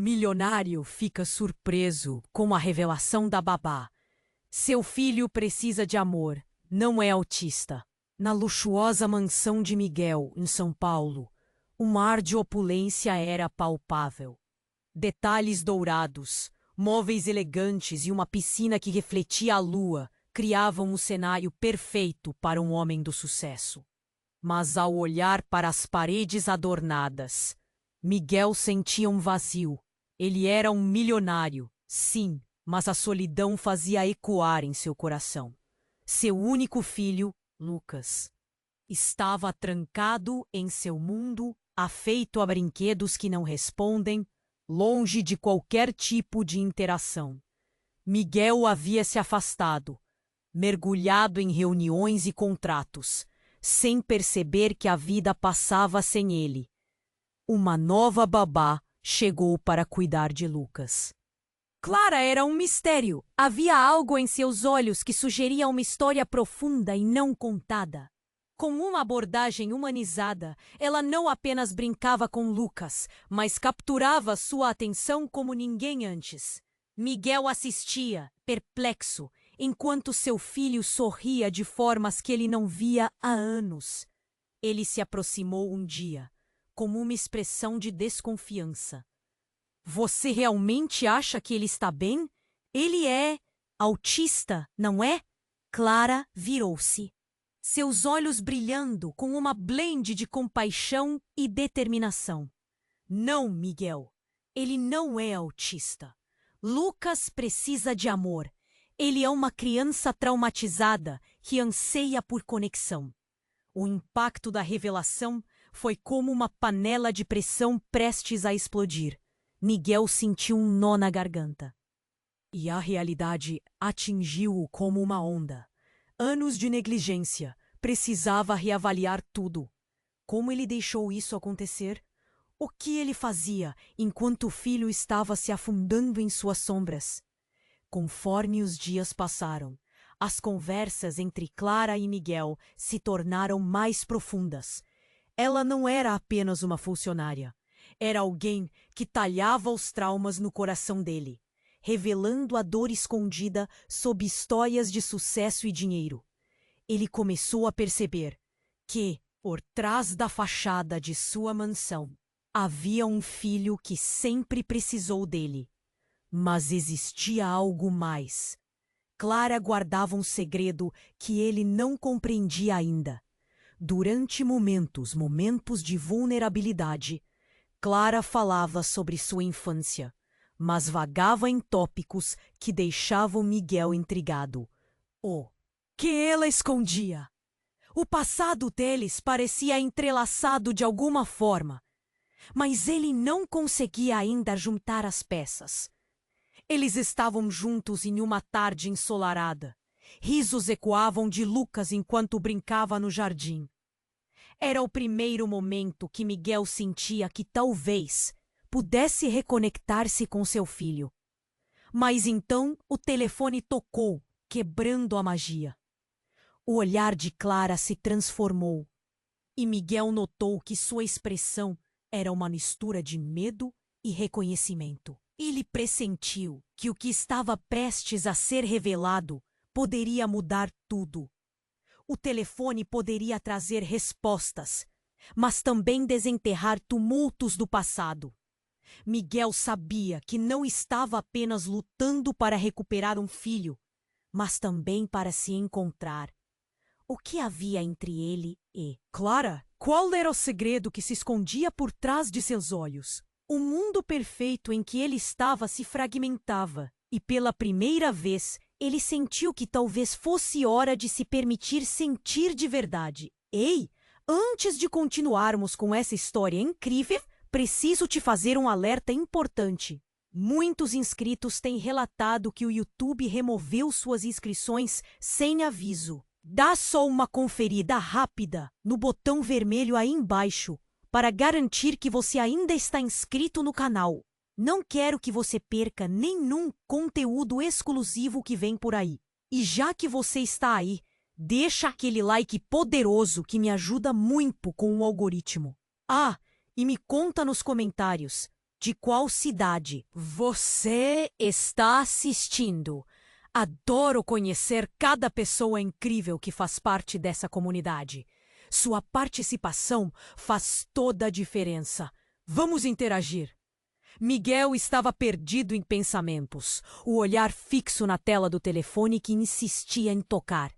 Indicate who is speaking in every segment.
Speaker 1: milionário fica surpreso com a revelação da babá. Seu filho precisa de amor, não é autista. Na luxuosa mansão de Miguel, em São Paulo, um ar de opulência era palpável. Detalhes dourados, móveis elegantes e uma piscina que refletia a lua criavam um cenário perfeito para um homem do sucesso. Mas ao olhar para as paredes adornadas, Miguel sentia um vazio. Ele era um milionário, sim, mas a solidão fazia ecoar em seu coração. Seu único filho, Lucas, estava trancado em seu mundo, afeito a brinquedos que não respondem, longe de qualquer tipo de interação. Miguel havia se afastado, mergulhado em reuniões e contratos, sem perceber que a vida passava sem ele. Uma nova babá chegou para cuidar de Lucas. Clara era um mistério. Havia algo em seus olhos que sugeria uma história profunda e não contada. Com uma abordagem humanizada, ela não apenas brincava com Lucas, mas capturava sua atenção como ninguém antes. Miguel assistia, perplexo, enquanto seu filho sorria de formas que ele não via há anos. Ele se aproximou um dia, como uma expressão de desconfiança. Você realmente acha que ele está bem? Ele é autista, não é? Clara virou-se, seus olhos brilhando com uma blend de compaixão e determinação. Não, Miguel, ele não é autista. Lucas precisa de amor. Ele é uma criança traumatizada que anseia por conexão. O impacto da revelação foi como uma panela de pressão prestes a explodir. Miguel sentiu um nó na garganta. E a realidade atingiu-o como uma onda. Anos de negligência. Precisava reavaliar tudo. Como ele deixou isso acontecer? O que ele fazia enquanto o filho estava se afundando em suas sombras? Conforme os dias passaram, as conversas entre Clara e Miguel se tornaram mais profundas. Ela não era apenas uma funcionária. Era alguém que talhava os traumas no coração dele, revelando a dor escondida sob histórias de sucesso e dinheiro. Ele começou a perceber que, por trás da fachada de sua mansão, havia um filho que sempre precisou dele. Mas existia algo mais. Clara guardava um segredo que ele não compreendia ainda. Durante momentos de vulnerabilidade, Clara falava sobre sua infância, mas vagava em tópicos que deixavam Miguel intrigado. O que ela escondia? O passado deles parecia entrelaçado de alguma forma, mas ele não conseguia ainda juntar as peças. Eles estavam juntos em uma tarde ensolarada. Risos ecoavam de Lucas enquanto brincava no jardim. Era o primeiro momento que Miguel sentia que talvez pudesse reconectar-se com seu filho. Mas então o telefone tocou, quebrando a magia. O olhar de Clara se transformou e Miguel notou que sua expressão era uma mistura de medo e reconhecimento. Ele pressentiu que o que estava prestes a ser revelado poderia mudar tudo. O telefone poderia trazer respostas, mas também desenterrar tumultos do passado. Miguel sabia que não estava apenas lutando para recuperar um filho, mas também para se encontrar. O que havia entre ele e Clara? Qual era o segredo que se escondia por trás de seus olhos? O mundo perfeito em que ele estava se fragmentava, e pela primeira vez ele sentiu que talvez fosse hora de se permitir sentir de verdade. Ei, antes de continuarmos com essa história incrível, preciso te fazer um alerta importante. Muitos inscritos têm relatado que o YouTube removeu suas inscrições sem aviso. Dá só uma conferida rápida no botão vermelho aí embaixo para garantir que você ainda está inscrito no canal. Não quero que você perca nenhum conteúdo exclusivo que vem por aí. E já que você está aí, deixa aquele like poderoso que me ajuda muito com o algoritmo. Ah, e me conta nos comentários, De qual cidade você está assistindo? Adoro conhecer cada pessoa incrível que faz parte dessa comunidade. Sua participação faz toda a diferença. Vamos interagir. Miguel estava perdido em pensamentos, o olhar fixo na tela do telefone que insistia em tocar.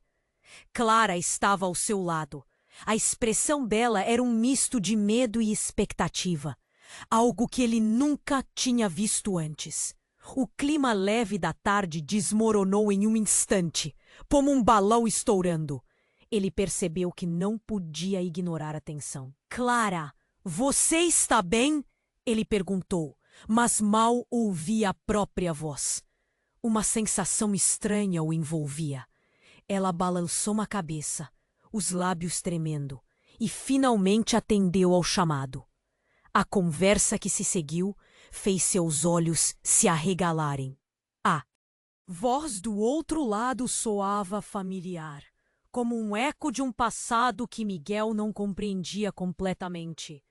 Speaker 1: Clara estava ao seu lado. A expressão dela era um misto de medo e expectativa, algo que ele nunca tinha visto antes. O clima leve da tarde desmoronou em um instante, como um balão estourando. Ele percebeu que não podia ignorar a tensão. Clara, você está bem? Ele perguntou, mas mal ouvia a própria voz. Uma sensação estranha o envolvia. Ela balançou a cabeça, os lábios tremendo, e finalmente atendeu ao chamado. A conversa que se seguiu fez seus olhos se arregalarem. A voz do outro lado soava familiar, como um eco de um passado que Miguel não compreendia completamente.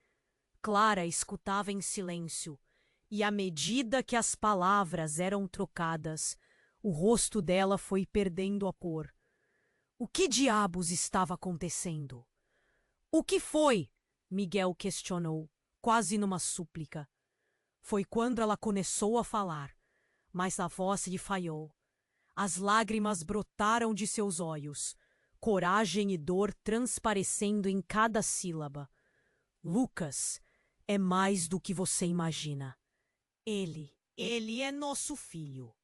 Speaker 1: Clara escutava em silêncio, e à medida que as palavras eram trocadas, o rosto dela foi perdendo a cor. O que diabos estava acontecendo? O que foi? Miguel questionou, quase numa súplica. Foi quando ela começou a falar, mas a voz lhe falhou. As lágrimas brotaram de seus olhos, coragem e dor transparecendo em cada sílaba. Lucas é mais do que você imagina. Ele é nosso filho.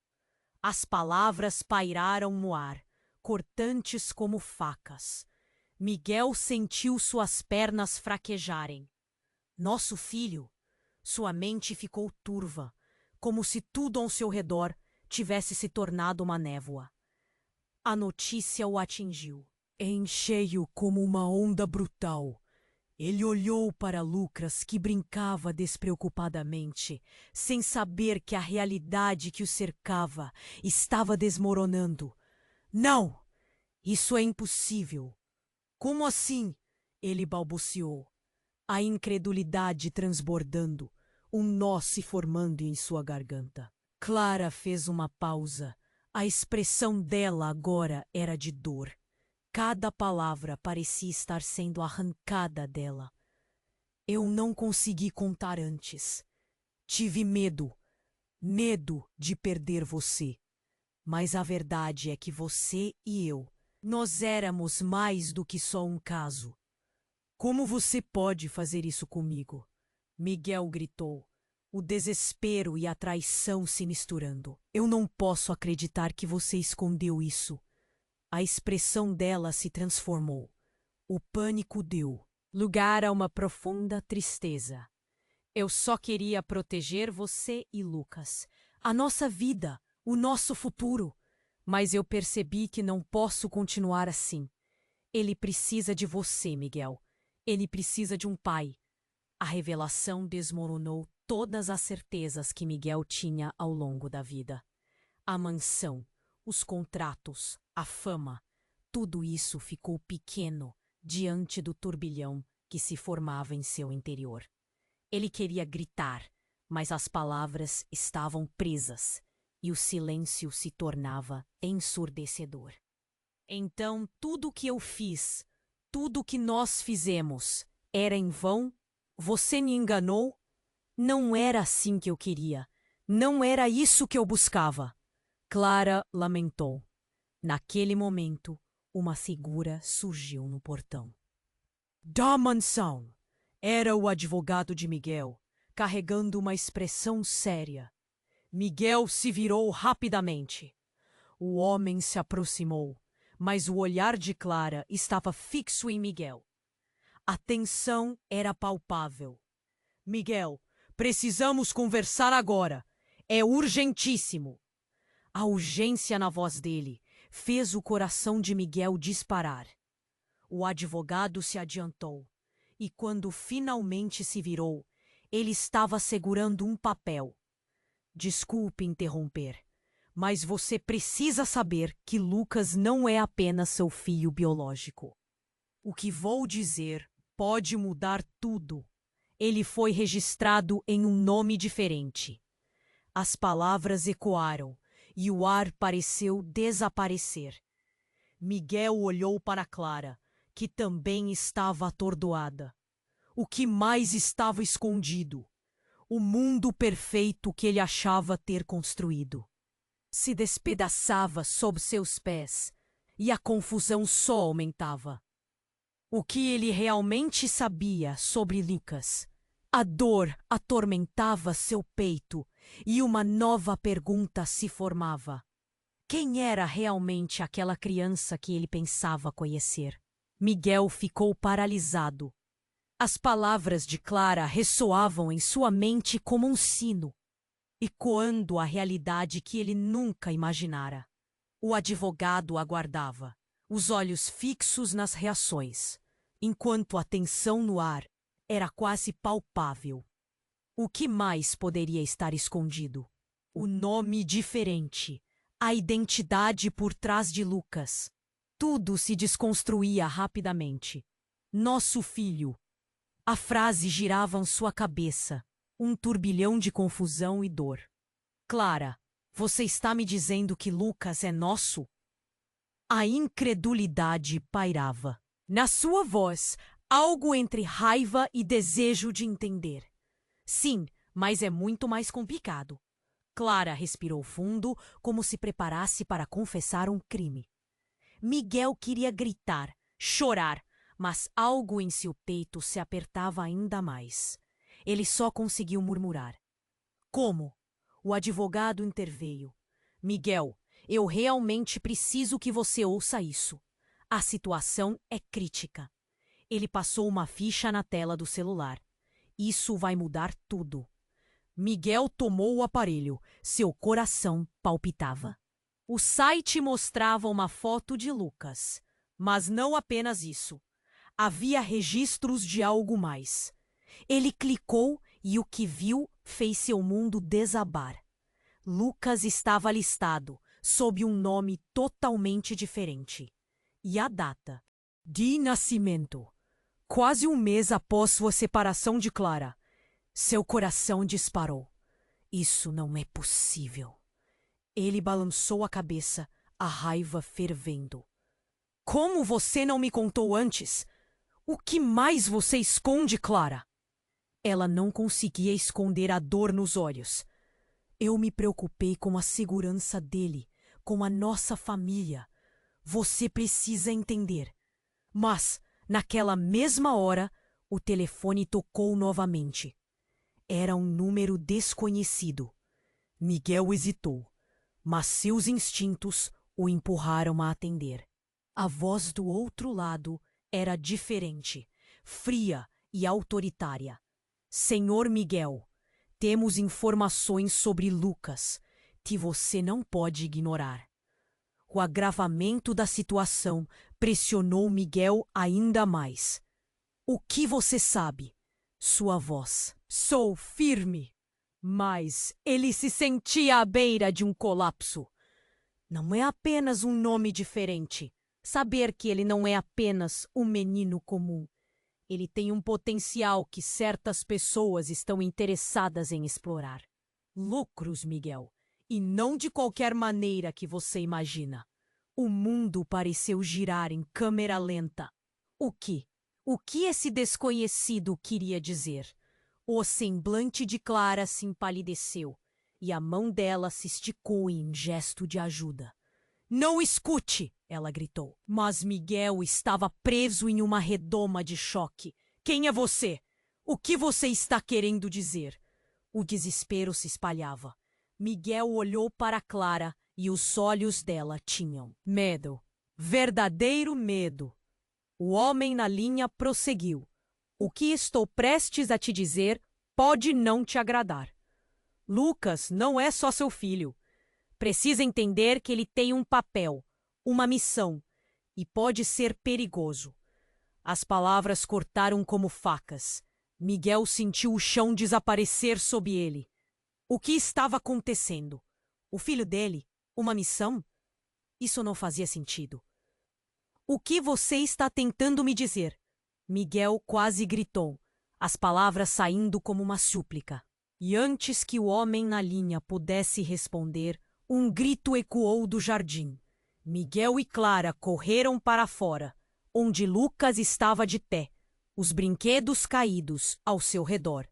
Speaker 1: As palavras pairaram no ar, cortantes como facas. Miguel sentiu suas pernas fraquejarem. Nosso filho? Sua mente ficou turva, como se tudo ao seu redor tivesse se tornado uma névoa. A notícia o atingiu, em cheio como uma onda brutal. Ele olhou para Lucas, que brincava despreocupadamente, sem saber que a realidade que o cercava estava desmoronando. Não! Isso é impossível. Como assim? Ele balbuciou, a incredulidade transbordando, um nó se formando em sua garganta. Clara fez uma pausa. A expressão dela agora era de dor. Cada palavra parecia estar sendo arrancada dela. Eu não consegui contar antes. Tive medo de perder você. Mas a verdade é que você e eu, nós éramos mais do que só um caso. Como você pode fazer isso comigo? Miguel gritou, o desespero e a traição se misturando. Eu não posso acreditar que você escondeu isso. A expressão dela se transformou. O pânico deu lugar a uma profunda tristeza. Eu só queria proteger você e Lucas, a nossa vida, o nosso futuro. Mas eu percebi que não posso continuar assim. Ele precisa de você, Miguel. Ele precisa de um pai. A revelação desmoronou todas as certezas que Miguel tinha ao longo da vida. A mansão, os contratos, a fama, tudo isso ficou pequeno diante do turbilhão que se formava em seu interior. Ele queria gritar, mas as palavras estavam presas e o silêncio se tornava ensurdecedor. Então tudo o que eu fiz, tudo o que nós fizemos, era em vão? Você me enganou? Não era assim que eu queria. Não era isso que eu buscava. Clara lamentou. Naquele momento, uma figura surgiu no portão. Da mansão! Era o advogado de Miguel, carregando uma expressão séria. Miguel se virou rapidamente. O homem se aproximou, mas o olhar de Clara estava fixo em Miguel. A tensão era palpável. Miguel, precisamos conversar agora. É urgentíssimo. A urgência na voz dele fez o coração de Miguel disparar. O advogado se adiantou, e quando finalmente se virou, ele estava segurando um papel. Desculpe interromper, mas você precisa saber que Lucas não é apenas seu filho biológico. O que vou dizer pode mudar tudo. ele foi registrado em um nome diferente. As palavras ecoaram e o ar pareceu desaparecer. Miguel olhou para Clara, que também estava atordoada. O que mais estava escondido? O mundo perfeito que ele achava ter construído se despedaçava sob seus pés e a confusão só aumentava. O que ele realmente sabia sobre Lucas? A dor atormentava seu peito e uma nova pergunta se formava. Quem era realmente aquela criança que ele pensava conhecer? Miguel ficou paralisado. As palavras de Clara ressoavam em sua mente como um sino, ecoando a realidade que ele nunca imaginara. O advogado aguardava, os olhos fixos nas reações, enquanto a tensão no ar era quase palpável. O que mais poderia estar escondido? O nome diferente, a identidade por trás de Lucas. Tudo se desconstruía rapidamente. Nosso filho. A frase girava em sua cabeça, um turbilhão de confusão e dor. Clara, você está me dizendo que Lucas é nosso? A incredulidade pairava. Na sua voz, algo entre raiva e desejo de entender. Sim, mas é muito mais complicado. Clara respirou fundo, como se preparasse para confessar um crime. Miguel queria gritar, chorar, mas algo em seu peito se apertava ainda mais. Ele só conseguiu murmurar. Como? O advogado interveio. Miguel, eu realmente preciso que você ouça isso. A situação é crítica. Ele passou uma ficha na tela do celular. Isso vai mudar tudo. Miguel tomou o aparelho. Seu coração palpitava. O site mostrava uma foto de Lucas. Mas não apenas isso. Havia registros de algo mais. Ele clicou e o que viu fez seu mundo desabar. Lucas estava listado, sob um nome totalmente diferente. E a data? De nascimento. Quase um mês após sua separação de Clara. Seu coração disparou. Isso não é possível. Ele balançou a cabeça, a raiva fervendo. Como você não me contou antes? O que mais você esconde, Clara? Ela não conseguia esconder a dor nos olhos. Eu me preocupei com a segurança dele, com a nossa família. Você precisa entender. Mas, naquela mesma hora, o telefone tocou novamente. Era um número desconhecido. Miguel hesitou, mas seus instintos o empurraram a atender. A voz do outro lado era diferente, fria e autoritária. Senhor Miguel, temos informações sobre Lucas que você não pode ignorar. O agravamento da situação pressionou Miguel ainda mais. O que você sabe? Sua voz. Sou firme. Mas ele se sentia à beira de um colapso. Não é apenas um nome diferente. Saber que ele não é apenas um menino comum. Ele tem um potencial que certas pessoas estão interessadas em explorar. Lucros, Miguel. E não de qualquer maneira que você imagina. O mundo pareceu girar em câmera lenta. O que? O que esse desconhecido queria dizer? O semblante de Clara se empalideceu e a mão dela se esticou em gesto de ajuda. Não escute! Ela gritou. Mas Miguel estava preso em uma redoma de choque. Quem é você? O que você está querendo dizer? O desespero se espalhava. Miguel olhou para Clara e os olhos dela tinham medo. Verdadeiro medo. O homem na linha prosseguiu. O que estou prestes a te dizer pode não te agradar. Lucas não é só seu filho. Precisa entender que ele tem um papel, uma missão, e pode ser perigoso. As palavras cortaram como facas. Miguel sentiu o chão desaparecer sob ele. O que estava acontecendo? O filho dele? Uma missão? Isso não fazia sentido. O que você está tentando me dizer? Miguel quase gritou. as palavras saindo como uma súplica. E antes que o homem na linha pudesse responder, um grito ecoou do jardim. Miguel e Clara correram para fora, onde Lucas estava de pé, os brinquedos caídos ao seu redor.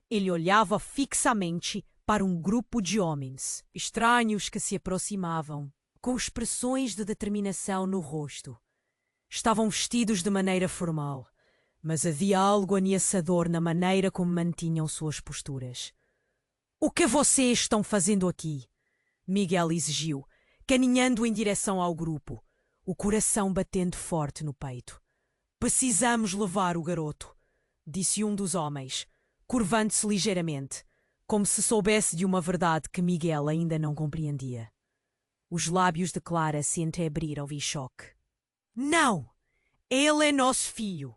Speaker 1: Ele olhava fixamente para um grupo de homens, estranhos que se aproximavam, com expressões de determinação no rosto. Estavam vestidos de maneira formal, mas havia algo ameaçador na maneira como mantinham suas posturas. "O que vocês estão fazendo aqui?" Miguel exigiu, caminhando em direção ao grupo, o coração batendo forte no peito. "Precisamos levar o garoto", disse um dos homens, curvando-se ligeiramente, como se soubesse de uma verdade que Miguel ainda não compreendia. Os lábios de Clara se entreabriram em choque. "Não! Ele é nosso filho!"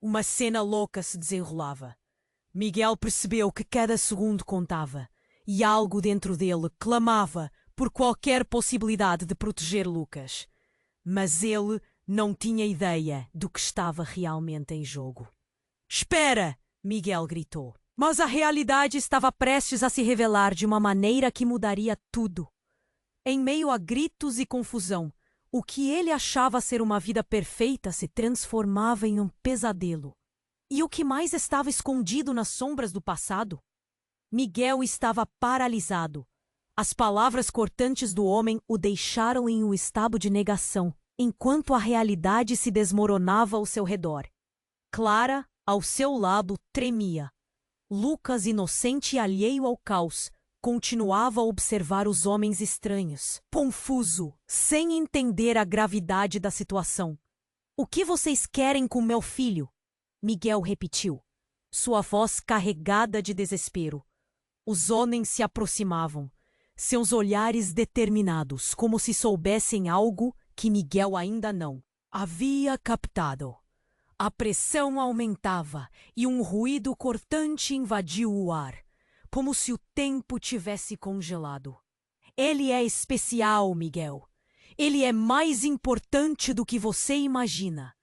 Speaker 1: Uma cena louca se desenrolava. Miguel percebeu que cada segundo contava, e algo dentro dele clamava por qualquer possibilidade de proteger Lucas. Mas ele não tinha ideia do que estava realmente em jogo. "Espera!" Miguel gritou. Mas a realidade estava prestes a se revelar de uma maneira que mudaria tudo. Em meio a gritos e confusão, o que ele achava ser uma vida perfeita se transformava em um pesadelo. E o que mais estava escondido nas sombras do passado? Miguel estava paralisado. As palavras cortantes do homem o deixaram em um estado de negação, enquanto a realidade se desmoronava ao seu redor. Clara, ao seu lado, tremia. Lucas, inocente e alheio ao caos, continuava a observar os homens estranhos, confuso, sem entender a gravidade da situação. "O que vocês querem com meu filho?" Miguel repetiu, sua voz carregada de desespero. Os homens se aproximavam, seus olhares determinados, como se soubessem algo que Miguel ainda não havia captado. A pressão aumentava e um ruído cortante invadiu o ar, como se o tempo tivesse congelado. "Ele é especial, Miguel. Ele é mais importante do que você imagina",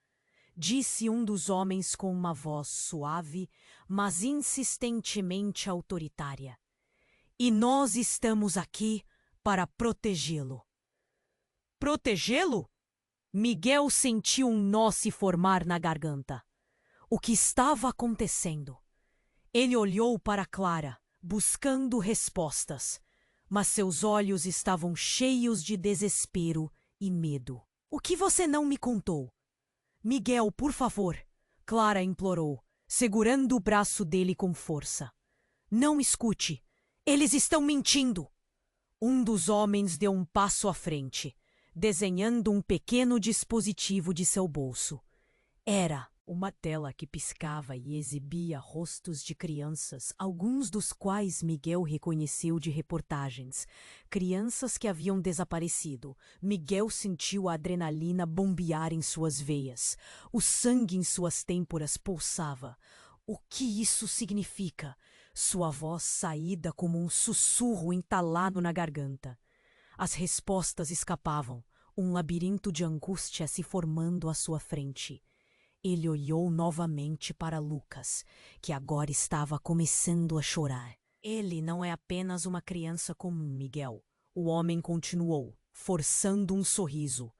Speaker 1: disse um dos homens com uma voz suave, mas insistentemente autoritária. "E nós estamos aqui para protegê-lo." "Protegê-lo?" Miguel sentiu um nó se formar na garganta. O que estava acontecendo? Ele olhou para Clara, buscando respostas, mas seus olhos estavam cheios de desespero e medo. "O que você não me contou?" "Miguel, por favor", Clara implorou, segurando o braço dele com força. "Não escute. Eles estão mentindo." Um dos homens deu um passo à frente, desenhando um pequeno dispositivo de seu bolso. Era uma tela que piscava e exibia rostos de crianças, alguns dos quais Miguel reconheceu de reportagens. Crianças que haviam desaparecido. Miguel sentiu a adrenalina bombear em suas veias. O sangue em suas têmporas pulsava. "O que isso significa?" Sua voz saída como um sussurro entalado na garganta. As respostas escapavam, um labirinto de angústia se formando à sua frente. Ele olhou novamente para Lucas, que agora estava começando a chorar. "Ele não é apenas uma criança comum, Miguel", o homem continuou, forçando um sorriso.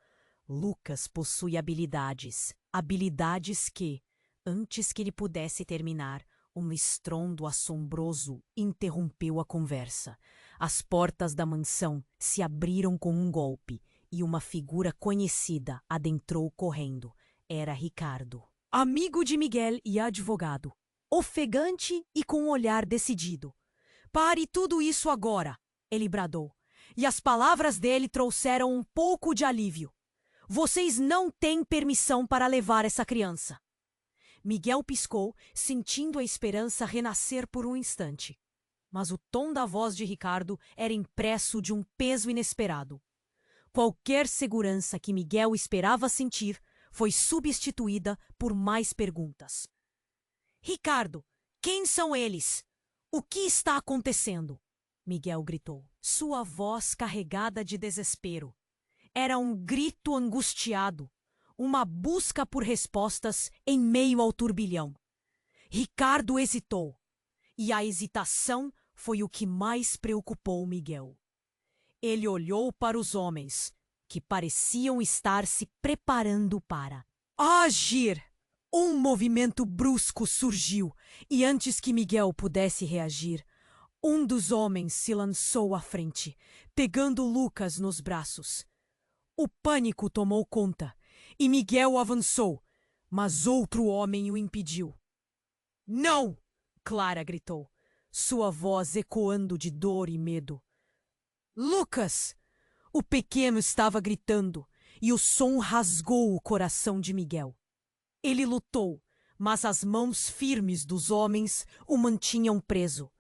Speaker 1: "Lucas possui habilidades, habilidades que, antes que ele pudesse terminar, um estrondo assombroso interrompeu a conversa. As portas da mansão se abriram com um golpe e uma figura conhecida adentrou correndo. Era Ricardo, amigo de Miguel e advogado, ofegante e com um olhar decidido. "Pare tudo isso agora", ele bradou, e as palavras dele trouxeram um pouco de alívio. "Vocês não têm permissão para levar essa criança." Miguel piscou, sentindo a esperança renascer por um instante. Mas o tom da voz de Ricardo era impresso de um peso inesperado. Qualquer segurança que Miguel esperava sentir foi substituída por mais perguntas. "Ricardo, quem são eles? O que está acontecendo?" Miguel gritou, sua voz carregada de desespero. Era um grito angustiado, uma busca por respostas em meio ao turbilhão. Ricardo hesitou, e a hesitação foi o que mais preocupou Miguel. Ele olhou para os homens, que pareciam estar se preparando para agir. Um movimento brusco surgiu, e antes que Miguel pudesse reagir, um dos homens se lançou à frente, pegando Lucas nos braços. O pânico tomou conta, e Miguel avançou, mas outro homem o impediu. Não! Clara gritou, sua voz ecoando de dor e medo. Lucas! O pequeno estava gritando, e o som rasgou o coração de Miguel. Ele lutou, mas as mãos firmes dos homens o mantinham preso.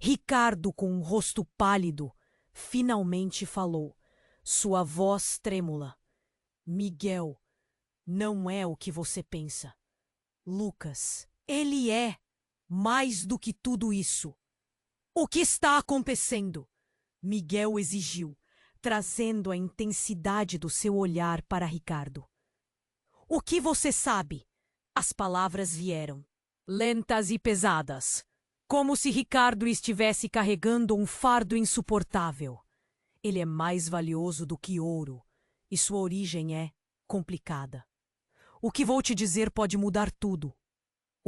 Speaker 1: Ricardo, com um rosto pálido, finalmente falou, sua voz trêmula. Miguel, não é o que você pensa. Lucas, ele é mais do que tudo isso. O que está acontecendo? Miguel exigiu, trazendo a intensidade do seu olhar para Ricardo. O que você sabe? As palavras vieram, lentas e pesadas, como se Ricardo estivesse carregando um fardo insuportável. Ele é mais valioso do que ouro, e sua origem é complicada. O que vou te dizer pode mudar tudo.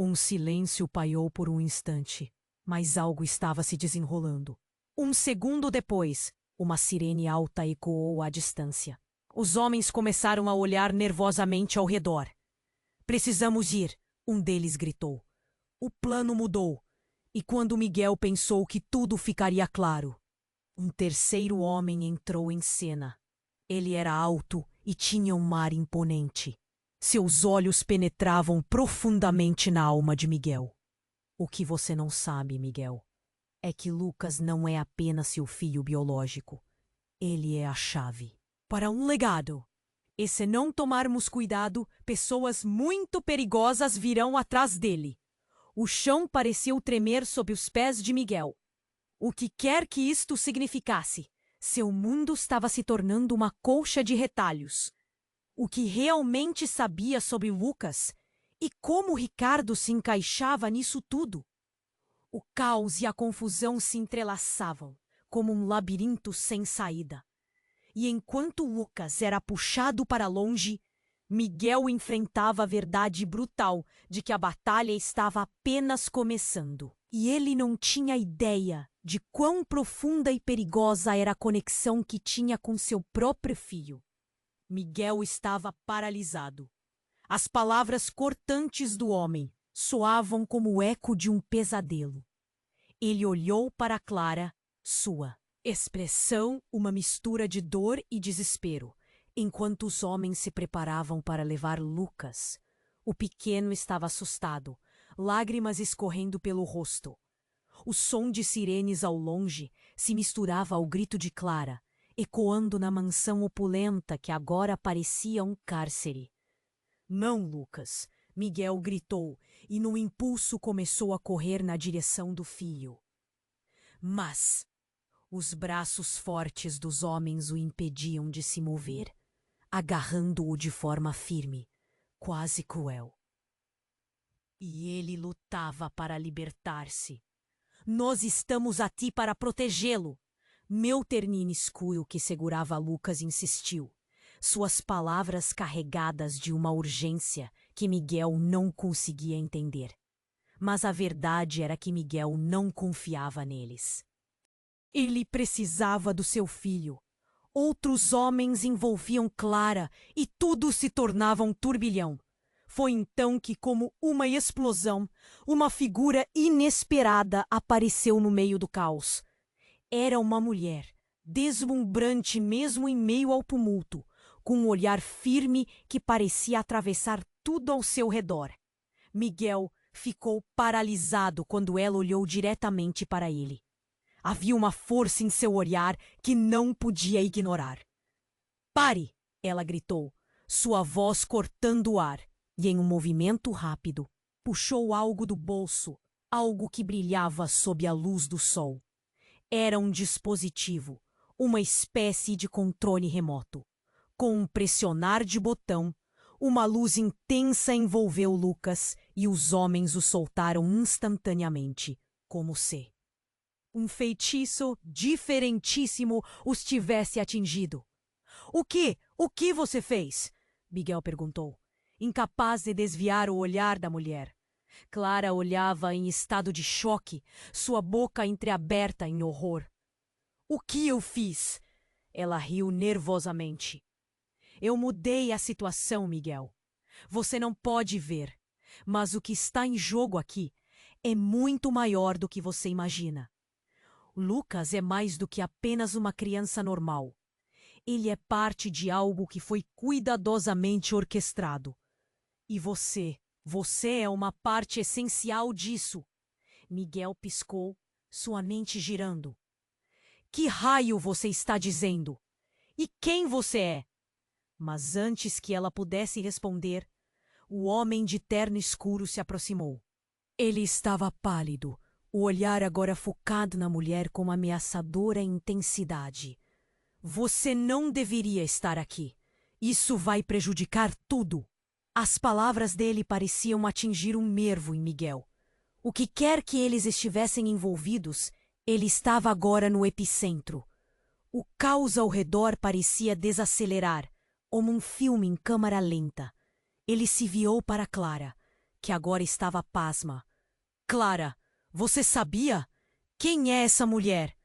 Speaker 1: Um silêncio pairou por um instante, mas algo estava se desenrolando. Um segundo depois, uma sirene alta ecoou à distância. Os homens começaram a olhar nervosamente ao redor. Precisamos ir, um deles gritou. O plano mudou, e quando Miguel pensou que tudo ficaria claro, um terceiro homem entrou em cena. Ele era alto e tinha um ar imponente. Seus olhos penetravam profundamente na alma de Miguel. O que você não sabe, Miguel, é que Lucas não é apenas seu filho biológico. Ele é a chave para um legado. E se não tomarmos cuidado, pessoas muito perigosas virão atrás dele. O chão pareceu tremer sob os pés de Miguel. O que quer que isto significasse, seu mundo estava se tornando uma colcha de retalhos. O que realmente sabia sobre Lucas e como Ricardo se encaixava nisso tudo? O caos e a confusão se entrelaçavam, como um labirinto sem saída. E enquanto Lucas era puxado para longe, Miguel enfrentava a verdade brutal de que a batalha estava apenas começando. E ele não tinha ideia de quão profunda e perigosa era a conexão que tinha com seu próprio filho. Miguel estava paralisado. As palavras cortantes do homem soavam como o eco de um pesadelo. Ele olhou para Clara, sua expressão uma mistura de dor e desespero, enquanto os homens se preparavam para levar Lucas. O pequeno estava assustado, lágrimas escorrendo pelo rosto. O som de sirenes ao longe se misturava ao grito de Clara, ecoando na mansão opulenta que agora parecia um cárcere. Não, Lucas! Miguel gritou e no impulso começou a correr na direção do filho. Mas os braços fortes dos homens o impediam de se mover, agarrando-o de forma firme, quase cruel. E ele lutava para libertar-se. Nós estamos aqui para protegê-lo. Meu ternino escuro que segurava Lucas insistiu, suas palavras carregadas de uma urgência que Miguel não conseguia entender. Mas a verdade era que Miguel não confiava neles. Ele precisava do seu filho. Outros homens envolviam Clara e tudo se tornava um turbilhão. Foi então que, como uma explosão, uma figura inesperada apareceu no meio do caos. Era uma mulher, deslumbrante mesmo em meio ao tumulto, com um olhar firme que parecia atravessar tudo ao seu redor. Miguel ficou paralisado quando ela olhou diretamente para ele. Havia uma força em seu olhar que não podia ignorar. Pare! Ela gritou, sua voz cortando o ar, e em um movimento rápido, puxou algo do bolso, algo que brilhava sob a luz do sol. Era um dispositivo, uma espécie de controle remoto. Com um pressionar de botão, Uma luz intensa envolveu Lucas e os homens o soltaram instantaneamente, como se um feitiço diferentíssimo os tivesse atingido. O que? O que você fez? Miguel perguntou, incapaz de desviar o olhar da mulher. Clara olhava em estado de choque, sua boca entreaberta em horror. O que eu fiz? Ela riu nervosamente. Eu mudei a situação, Miguel. Você não pode ver, mas o que está em jogo aqui é muito maior do que você imagina. Lucas é mais do que apenas uma criança normal. Ele é parte de algo que foi cuidadosamente orquestrado. E você é uma parte essencial disso. Miguel piscou, sua mente girando. Que raio você está dizendo? E quem você é? Mas antes que ela pudesse responder, o homem de terno escuro se aproximou. Ele estava pálido, o olhar agora focado na mulher com ameaçadora intensidade. Você não deveria estar aqui. Isso vai prejudicar tudo. As palavras dele pareciam atingir um nervo em Miguel. O que quer que eles estivessem envolvidos, ele estava agora no epicentro. O caos ao redor parecia desacelerar, como um filme em câmara lenta. Ele se virou para Clara, que agora estava pasma. Clara, você sabia? Quem é essa mulher?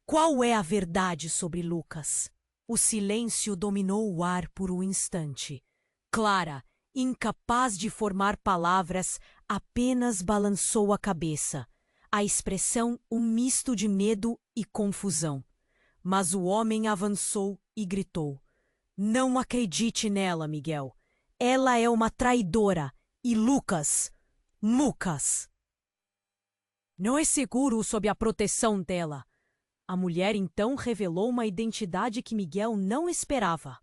Speaker 1: Qual é a verdade sobre Lucas? O silêncio dominou o ar por um instante. Clara, incapaz de formar palavras, apenas balançou a cabeça. A expressão um misto de medo e confusão. Mas o homem avançou e gritou. Não acredite nela, Miguel. Ela é uma traidora. E Lucas... Não é seguro sob a proteção dela. A mulher então revelou uma identidade que Miguel não esperava.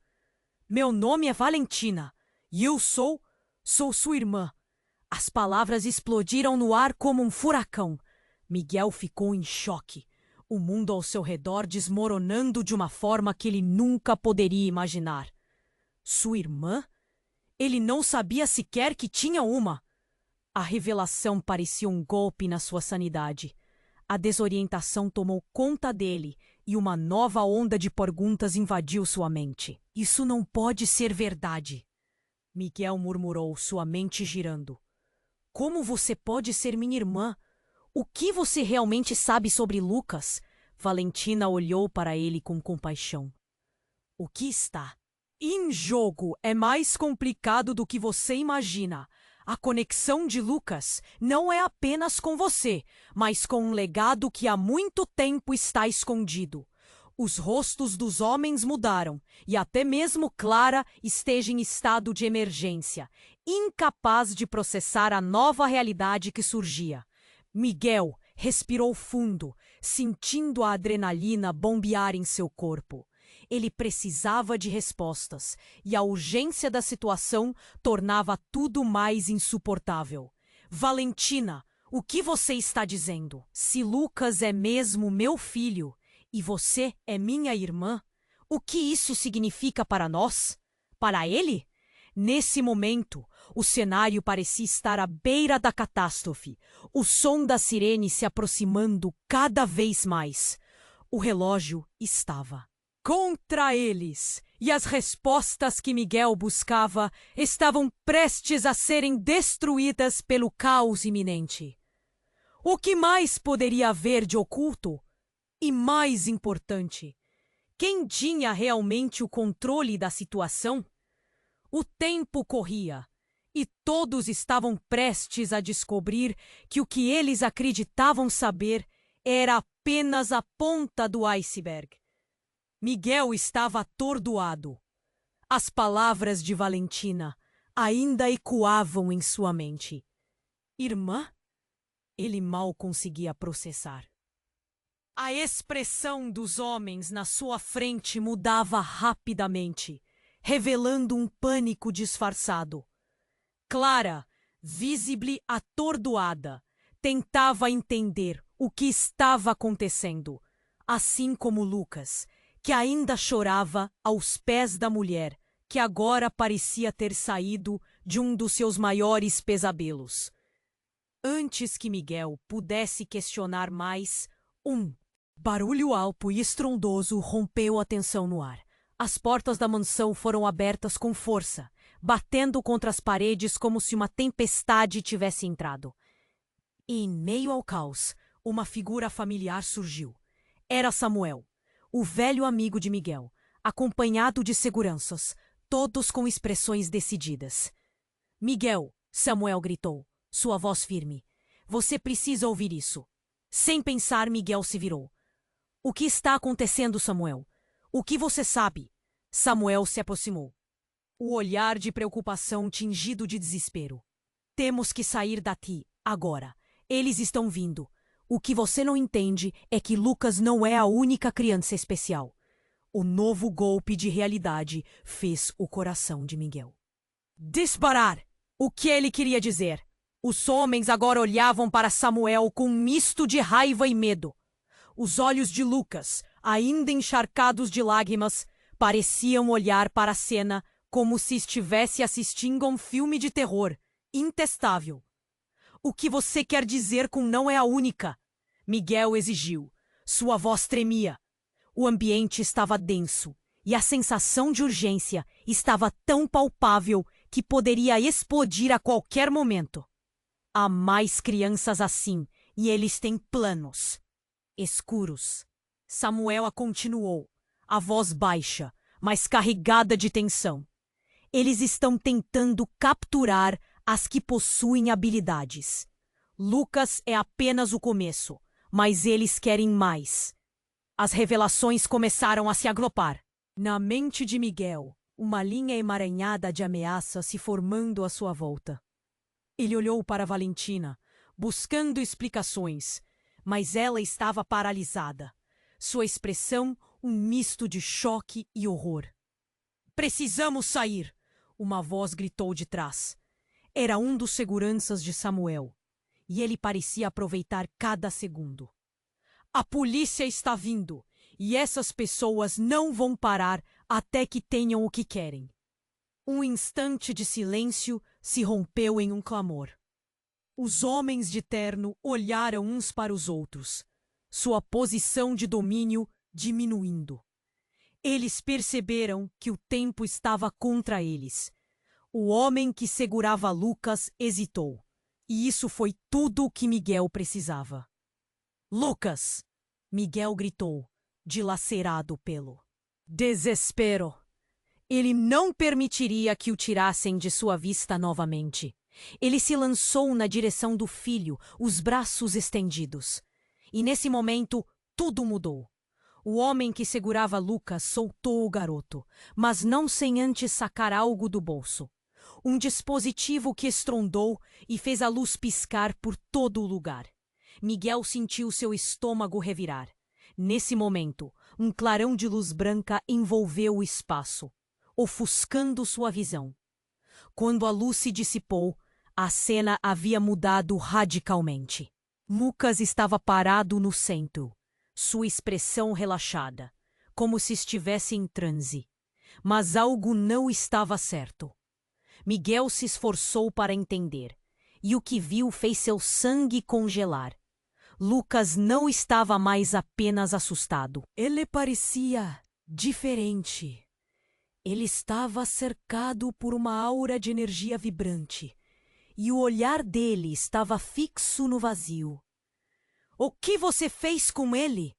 Speaker 1: Meu nome é Valentina. E eu sou sua irmã. As palavras explodiram no ar como um furacão. Miguel ficou em choque. O mundo ao seu redor desmoronando de uma forma que ele nunca poderia imaginar. Sua irmã? Ele não sabia sequer que tinha uma. A revelação parecia um golpe na sua sanidade. A desorientação tomou conta dele e uma nova onda de perguntas invadiu sua mente. Isso não pode ser verdade. Miguel murmurou, sua mente girando. Como você pode ser minha irmã? O que você realmente sabe sobre Lucas? Valentina olhou para ele com compaixão. O que está em jogo é mais complicado do que você imagina. A conexão de Lucas não é apenas com você, mas com um legado que há muito tempo está escondido. Os rostos dos homens mudaram e até mesmo Clara esteja em estado de emergência, incapaz de processar a nova realidade que surgia. Miguel respirou fundo, sentindo a adrenalina bombear em seu corpo. Ele precisava de respostas, e a urgência da situação tornava tudo mais insuportável. Valentina, o que você está dizendo? Se Lucas é mesmo meu filho e você é minha irmã, o que isso significa para nós? Para ele? Nesse momento, o cenário parecia estar à beira da catástrofe, o som da sirene se aproximando cada vez mais. O relógio estava contra eles, e as respostas que Miguel buscava estavam prestes a serem destruídas pelo caos iminente. O que mais poderia haver de oculto? E mais importante, quem tinha realmente o controle da situação? O tempo corria, e todos estavam prestes a descobrir que o que eles acreditavam saber era apenas a ponta do iceberg. Miguel estava atordoado. As palavras de Valentina ainda ecoavam em sua mente. Irmã? Ele mal conseguia processar. A expressão dos homens na sua frente mudava rapidamente, revelando um pânico disfarçado. Clara, visible atordoada, tentava entender o que estava acontecendo, assim como Lucas, que ainda chorava aos pés da mulher que agora parecia ter saído de um dos seus maiores pesadelos. Antes que Miguel pudesse questionar mais, um barulho alto e estrondoso rompeu a tensão no ar. As portas da mansão foram abertas com força, batendo contra as paredes como se uma tempestade tivesse entrado. E, em meio ao caos, uma figura familiar surgiu. Era Samuel, o velho amigo de Miguel, acompanhado de seguranças, todos com expressões decididas. "Miguel", Samuel gritou, sua voz firme. "Você precisa ouvir isso." Sem pensar, Miguel se virou. "O que está acontecendo, Samuel? O que você sabe?" Samuel se aproximou, o olhar de preocupação tingido de desespero. "Temos que sair daqui, agora. Eles estão vindo. O que você não entende é que Lucas não é a única criança especial." O novo golpe de realidade fez o coração de Miguel disparar. O que ele queria dizer? Os homens agora olhavam para Samuel com um misto de raiva e medo. Os olhos de Lucas, ainda encharcados de lágrimas, pareciam olhar para a cena como se estivesse assistindo a um filme de terror intestável. "O que você quer dizer com não é a única?" Miguel exigiu. Sua voz tremia. O ambiente estava denso e a sensação de urgência estava tão palpável que poderia explodir a qualquer momento. "Há mais crianças assim e eles têm planos escuros." Samuel continuou, a voz baixa, mas carregada de tensão. "Eles estão tentando capturar as que possuem habilidades. Lucas é apenas o começo, mas eles querem mais." As revelações começaram a se agrupar. Na mente de Miguel, uma linha emaranhada de ameaça se formando à sua volta. Ele olhou para Valentina, buscando explicações, mas ela estava paralisada. Sua expressão, um misto de choque e horror. "Precisamos sair!" uma voz gritou de trás. Era um dos seguranças de Samuel, e ele parecia aproveitar cada segundo. "A polícia está vindo, e essas pessoas não vão parar até que tenham o que querem." Um instante de silêncio se rompeu em um clamor. Os homens de terno olharam uns para os outros, sua posição de domínio diminuindo. Eles perceberam que o tempo estava contra eles. O homem que segurava Lucas hesitou, e isso foi tudo o que Miguel precisava. "Lucas!" Miguel gritou, dilacerado pelo desespero. Ele não permitiria que o tirassem de sua vista novamente. Ele se lançou na direção do filho, os braços estendidos. E nesse momento, tudo mudou. O homem que segurava Lucas soltou o garoto, mas não sem antes sacar algo do bolso. Um dispositivo que estrondou e fez a luz piscar por todo o lugar. Miguel sentiu seu estômago revirar. Nesse momento, um clarão de luz branca envolveu o espaço, ofuscando sua visão. Quando a luz se dissipou, a cena havia mudado radicalmente. Lucas estava parado no centro, sua expressão relaxada, como se estivesse em transe. Mas algo não estava certo. Miguel se esforçou para entender, e o que viu fez seu sangue congelar. Lucas não estava mais apenas assustado. Ele parecia diferente. Ele estava cercado por uma aura de energia vibrante, e o olhar dele estava fixo no vazio. "O que você fez com ele?"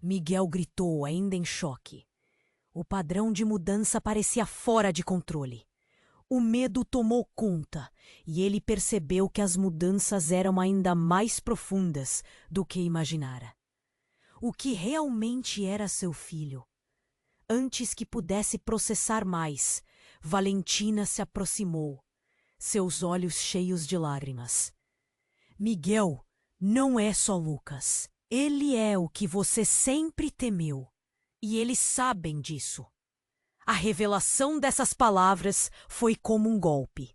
Speaker 1: Miguel gritou, ainda em choque. O padrão de mudança parecia fora de controle. O medo tomou conta, e ele percebeu que as mudanças eram ainda mais profundas do que imaginara. O que realmente era seu filho? Antes que pudesse processar mais, Valentina se aproximou, seus olhos cheios de lágrimas. "Miguel, não é só Lucas. Ele é o que você sempre temeu, e eles sabem disso." A revelação dessas palavras foi como um golpe.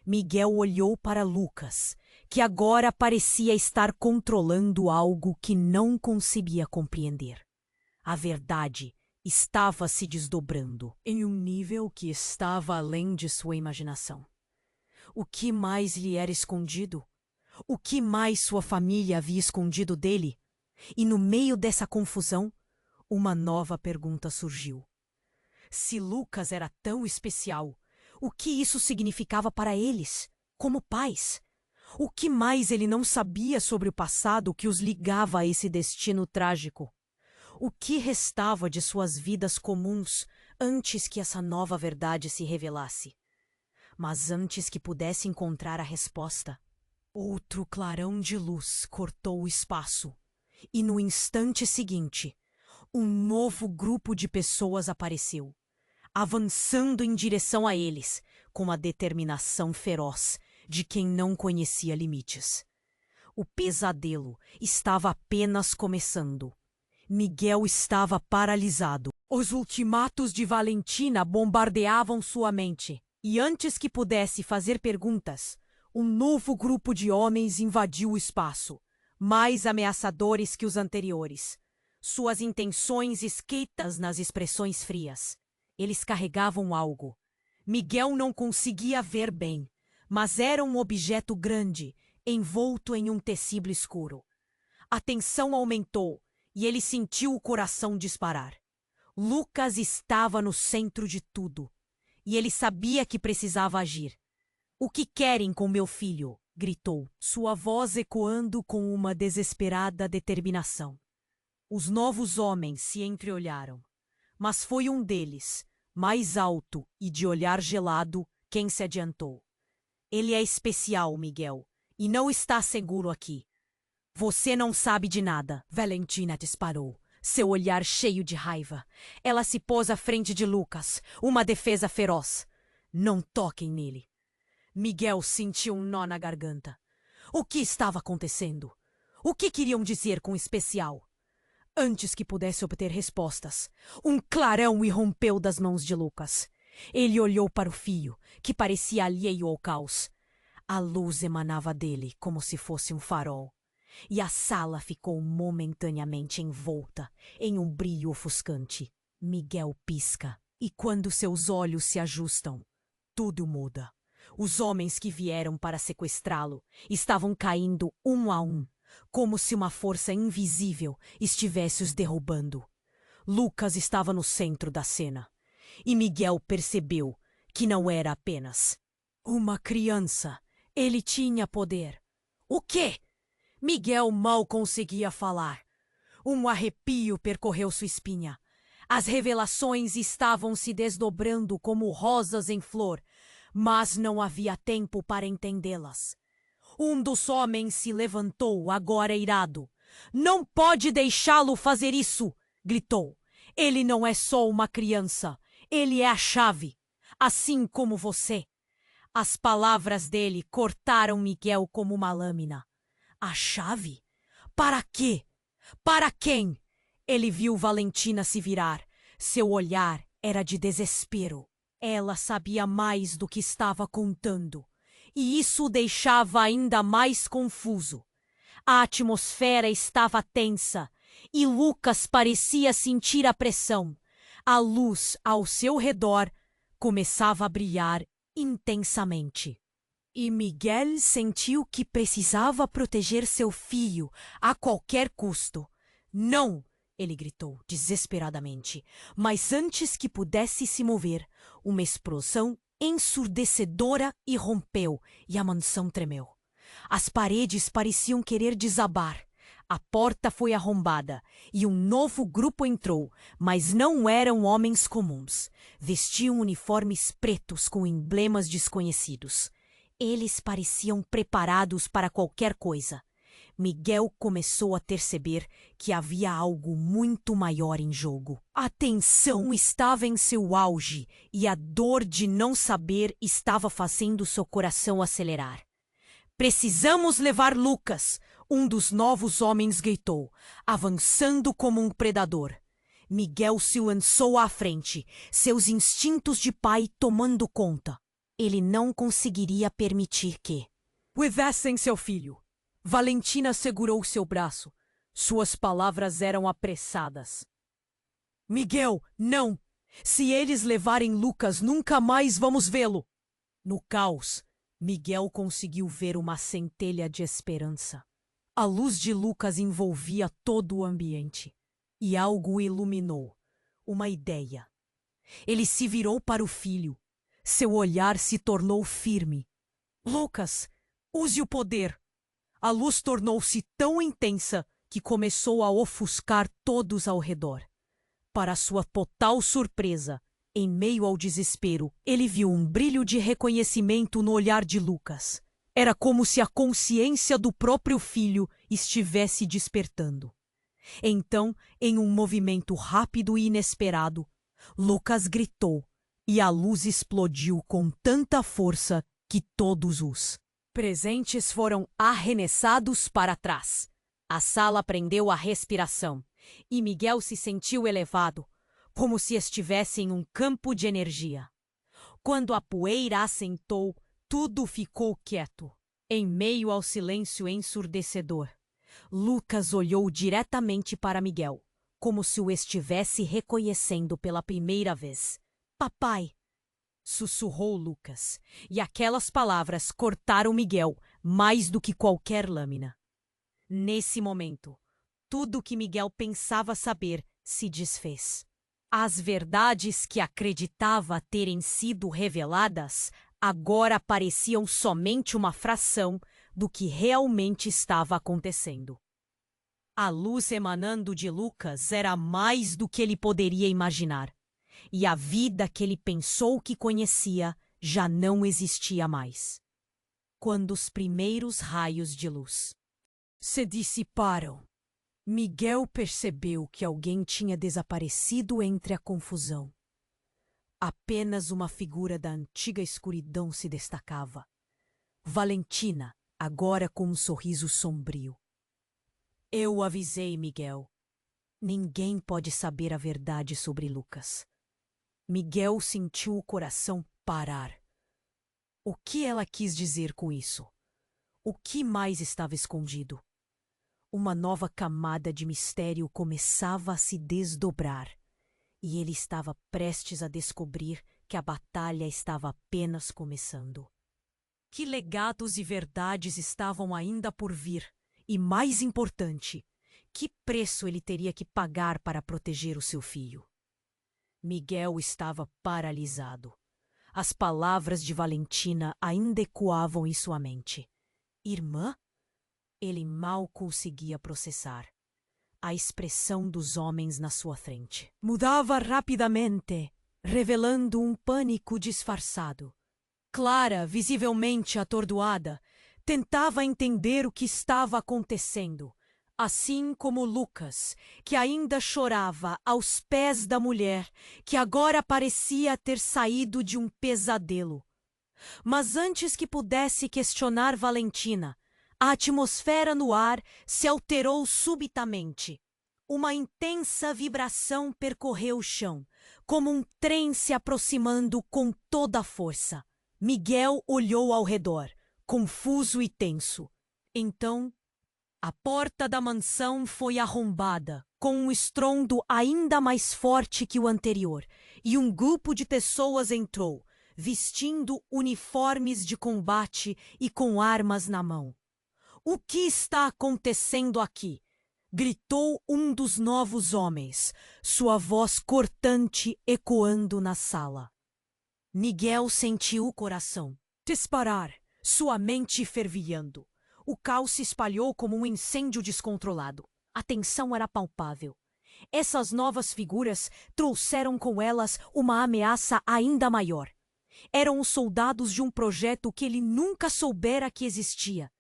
Speaker 1: Miguel olhou para Lucas, que agora parecia estar controlando algo que não conseguia compreender. A verdade estava se desdobrando em um nível que estava além de sua imaginação. O que mais lhe era escondido? O que mais sua família havia escondido dele? E no meio dessa confusão, uma nova pergunta surgiu. Se Lucas era tão especial, o que isso significava para eles, como pais? O que mais ele não sabia sobre o passado que os ligava a esse destino trágico? O que restava de suas vidas comuns antes que essa nova verdade se revelasse? Mas antes que pudesse encontrar a resposta, outro clarão de luz cortou o espaço, e no instante seguinte, um novo grupo de pessoas apareceu, avançando em direção a eles, com a determinação feroz de quem não conhecia limites. O pesadelo estava apenas começando. Miguel estava paralisado. Os ultimatos de Valentina bombardeavam sua mente, e antes que pudesse fazer perguntas, um novo grupo de homens invadiu o espaço, mais ameaçadores que os anteriores. Suas intenções escritas nas expressões frias. Eles carregavam algo. Miguel não conseguia ver bem, mas era um objeto grande, envolto em um tecido escuro. A tensão aumentou e ele sentiu o coração disparar. Lucas estava no centro de tudo, e ele sabia que precisava agir. "O que querem com meu filho?" gritou, sua voz ecoando com uma desesperada determinação. Os novos homens se entreolharam, mas foi um deles, mais alto e de olhar gelado, quem se adiantou. "Ele é especial, Miguel, e não está seguro aqui." "Você não sabe de nada", Valentina disparou, seu olhar cheio de raiva. Ela se pôs à frente de Lucas, uma defesa feroz. "Não toquem nele." Miguel sentiu um nó na garganta. O que estava acontecendo? O que queriam dizer com especial? Antes que pudesse obter respostas, um clarão irrompeu das mãos de Lucas. Ele olhou para o filho, que parecia alheio ao caos. A luz emanava dele como se fosse um farol, e a sala ficou momentaneamente envolta em um brilho ofuscante. Miguel pisca, e quando seus olhos se ajustam, tudo muda. Os homens que vieram para sequestrá-lo estavam caindo um a um, como se uma força invisível estivesse os derrubando. Lucas estava no centro da cena, e Miguel percebeu que não era apenas uma criança. Ele tinha poder. O quê? Miguel mal conseguia falar. Um arrepio percorreu sua espinha. As revelações estavam se desdobrando como rosas em flor, mas não havia tempo para entendê-las. Um dos homens se levantou, agora irado. "Não pode deixá-lo fazer isso!" gritou. "Ele não é só uma criança. Ele é a chave. Assim como você." As palavras dele cortaram Miguel como uma lâmina. A chave? Para quê? Para quem? Ele viu Valentina se virar. Seu olhar era de desespero. Ela sabia mais do que estava contando, e isso o deixava ainda mais confuso. A atmosfera estava tensa, e Lucas parecia sentir a pressão. A luz ao seu redor começava a brilhar intensamente. E Miguel sentiu que precisava proteger seu filho a qualquer custo. "Não!" ele gritou desesperadamente. Mas antes que pudesse se mover, uma explosão ensurdecedora irrompeu e a mansão tremeu. As paredes pareciam querer desabar. A porta foi arrombada e um novo grupo entrou, mas não eram homens comuns. Vestiam uniformes pretos com emblemas desconhecidos. Eles pareciam preparados para qualquer coisa. Miguel começou a perceber que havia algo muito maior em jogo. A tensão estava em seu auge e a dor de não saber estava fazendo seu coração acelerar. "Precisamos levar Lucas!" um dos novos homens gritou, avançando como um predador. Miguel se lançou à frente, seus instintos de pai tomando conta. Ele não conseguiria permitir que cuidassem seu filho. Valentina segurou seu braço. Suas palavras eram apressadas. Miguel, não! Se eles levarem Lucas, nunca mais vamos vê-lo! No caos, Miguel conseguiu ver uma centelha de esperança. A luz de Lucas envolvia todo o ambiente. E algo iluminou. Uma ideia. Ele se virou para o filho. Seu olhar se tornou firme. Lucas, use o poder! A luz tornou-se tão intensa que começou a ofuscar todos ao redor. Para sua total surpresa, em meio ao desespero, ele viu um brilho de reconhecimento no olhar de Lucas. Era como se a consciência do próprio filho estivesse despertando. Então, em um movimento rápido e inesperado, Lucas gritou, e a luz explodiu com tanta força que todos os presentes foram arremessados para trás. A sala prendeu a respiração, e Miguel se sentiu elevado, como se estivesse em um campo de energia. Quando a poeira assentou, tudo ficou quieto. Em meio ao silêncio ensurdecedor, Lucas olhou diretamente para Miguel, como se o estivesse reconhecendo pela primeira vez. Papai! Sussurrou Lucas, e aquelas palavras cortaram Miguel mais do que qualquer lâmina. Nesse momento, tudo o que Miguel pensava saber se desfez. As verdades que acreditava terem sido reveladas agora pareciam somente uma fração do que realmente estava acontecendo. A luz emanando de Lucas era mais do que ele poderia imaginar, e a vida que ele pensou que conhecia já não existia mais. Quando os primeiros raios de luz se dissiparam, Miguel percebeu que alguém tinha desaparecido entre a confusão. Apenas uma figura da antiga escuridão se destacava. Valentina, agora com um sorriso sombrio. Eu avisei, Miguel. Ninguém pode saber a verdade sobre Lucas. Miguel sentiu o coração parar. O que ela quis dizer com isso? O que mais estava escondido? Uma nova camada de mistério começava a se desdobrar, e ele estava prestes a descobrir que a batalha estava apenas começando. Que legados e verdades estavam ainda por vir? E, mais importante, que preço ele teria que pagar para proteger o seu filho? Miguel estava paralisado. As palavras de Valentina ainda ecoavam em sua mente. Irmã? Ele mal conseguia processar. A expressão dos homens na sua frente mudava rapidamente, revelando um pânico disfarçado. Clara, visivelmente atordoada, tentava entender o que estava acontecendo, assim como Lucas, que ainda chorava aos pés da mulher, que agora parecia ter saído de um pesadelo. Mas antes que pudesse questionar Valentina, a atmosfera no ar se alterou subitamente. Uma intensa vibração percorreu o chão, como um trem se aproximando com toda a força. Miguel olhou ao redor, confuso e tenso. Então, a porta da mansão foi arrombada, com um estrondo ainda mais forte que o anterior, e um grupo de pessoas entrou, vestindo uniformes de combate e com armas na mão. O que está acontecendo aqui? Gritou um dos novos homens, sua voz cortante ecoando na sala. Miguel sentiu o coração disparar, sua mente fervilhando. O caos se espalhou como um incêndio descontrolado. A tensão era palpável. Essas novas figuras trouxeram com elas uma ameaça ainda maior. Eram os soldados de um projeto que ele nunca soubera que existia.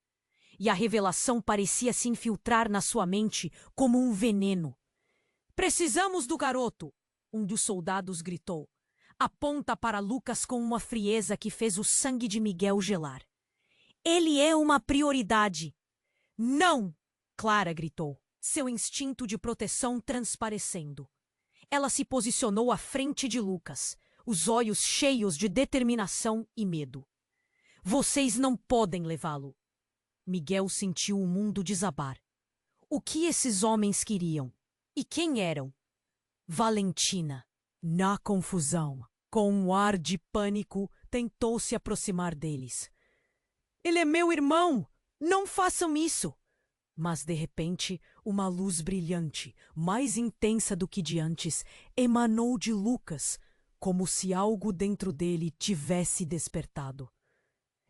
Speaker 1: E a revelação parecia se infiltrar na sua mente como um veneno. Precisamos do garoto! Um dos soldados gritou. Aponta para Lucas com uma frieza que fez o sangue de Miguel gelar. Ele é uma prioridade. Não! Clara gritou, seu instinto de proteção transparecendo. Ela se posicionou à frente de Lucas, os olhos cheios de determinação e medo. Vocês não podem levá-lo. Miguel sentiu o mundo desabar. O que esses homens queriam? E quem eram? Valentina, na confusão, com um ar de pânico, tentou se aproximar deles. Ele é meu irmão! Não façam isso! Mas, de repente, uma luz brilhante, mais intensa do que de antes, emanou de Lucas, como se algo dentro dele tivesse despertado.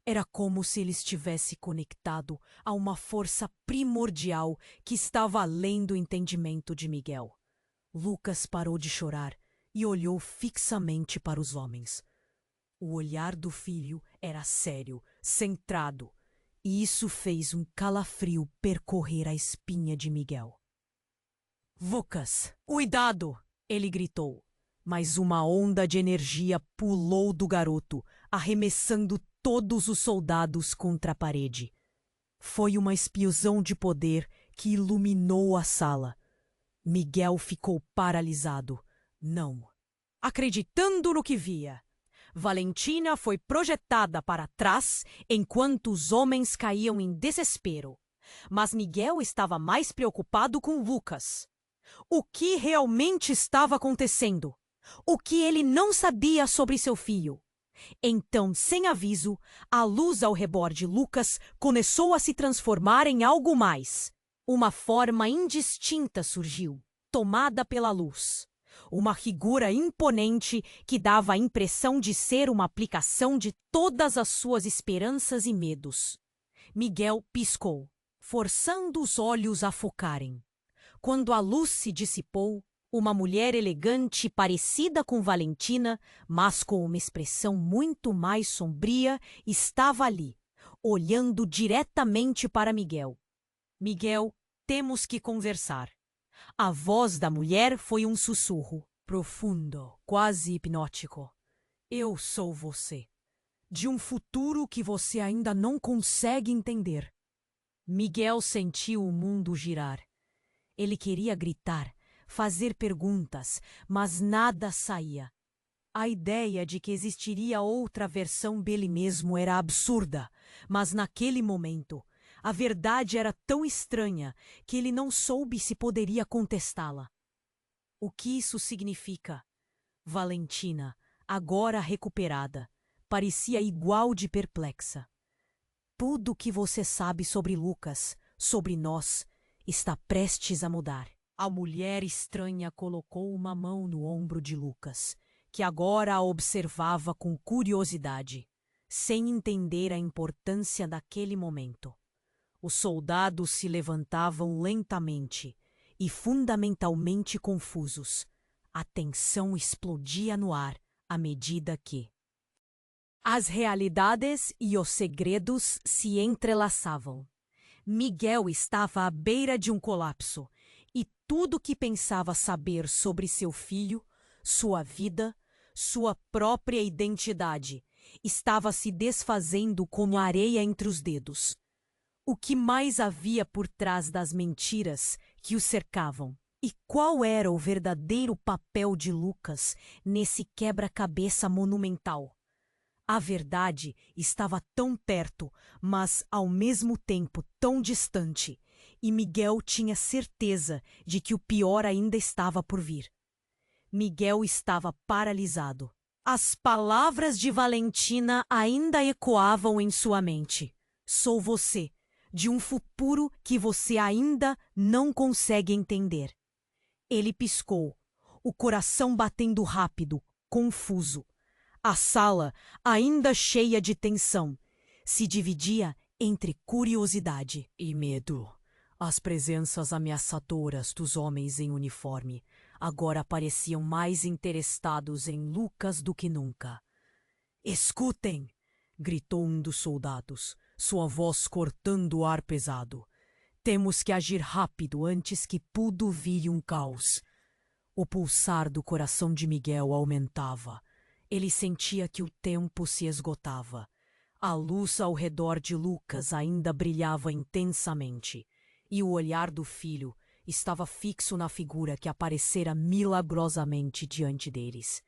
Speaker 1: Era como se ele estivesse conectado a uma força primordial que estava além do entendimento de Miguel. Lucas parou de chorar e olhou fixamente para os homens. O olhar do filho era sério, centrado, e isso fez um calafrio percorrer a espinha de Miguel. Lucas, cuidado! Ele gritou, mas uma onda de energia pulou do garoto, arremessando todos os soldados contra a parede. Foi uma explosão de poder que iluminou a sala. Miguel ficou paralisado, não acreditando no que via. Valentina foi projetada para trás enquanto os homens caíam em desespero. Mas Miguel estava mais preocupado com Lucas. O que realmente estava acontecendo? O que ele não sabia sobre seu filho? Então, sem aviso, a luz ao redor de Lucas começou a se transformar em algo mais. Uma forma indistinta surgiu, tomada pela luz. Uma figura imponente que dava a impressão de ser uma aplicação de todas as suas esperanças e medos. Miguel piscou, forçando os olhos a focarem. Quando a luz se dissipou, uma mulher elegante parecida com Valentina, mas com uma expressão muito mais sombria, estava ali, olhando diretamente para Miguel. Miguel, temos que conversar. A voz da mulher foi um sussurro, profundo, quase hipnótico. Eu sou você, de um futuro que você ainda não consegue entender. Miguel sentiu o mundo girar. Ele queria gritar, fazer perguntas, mas nada saía. A ideia de que existiria outra versão dele mesmo era absurda, mas naquele momento, a verdade era tão estranha que ele não soube se poderia contestá-la. O que isso significa? Valentina, agora recuperada, parecia igual de perplexa. Tudo o que você sabe sobre Lucas, sobre nós, está prestes a mudar. A mulher estranha colocou uma mão no ombro de Lucas, que agora a observava com curiosidade, sem entender a importância daquele momento. Os soldados se levantavam lentamente e fundamentalmente confusos. A tensão explodia no ar à medida que as realidades e os segredos se entrelaçavam. Miguel estava à beira de um colapso e tudo que pensava saber sobre seu filho, sua vida, sua própria identidade, estava se desfazendo como areia entre os dedos. O que mais havia por trás das mentiras que o cercavam? E qual era o verdadeiro papel de Lucas nesse quebra-cabeça monumental? A verdade estava tão perto, mas ao mesmo tempo tão distante, e Miguel tinha certeza de que o pior ainda estava por vir. Miguel estava paralisado. As palavras de Valentina ainda ecoavam em sua mente. Sou você, de um futuro que você ainda não consegue entender. Ele piscou, o coração batendo rápido, confuso. A sala, ainda cheia de tensão, se dividia entre curiosidade e medo. As presenças ameaçadoras dos homens em uniforme agora pareciam mais interessados em Lucas do que nunca. Escutem! Gritou um dos soldados, sua voz cortando o ar pesado. Temos que agir rápido antes que tudo vire um caos. O pulsar do coração de Miguel aumentava. Ele sentia que o tempo se esgotava. A luz ao redor de Lucas ainda brilhava intensamente, e o olhar do filho estava fixo na figura que aparecera milagrosamente diante deles.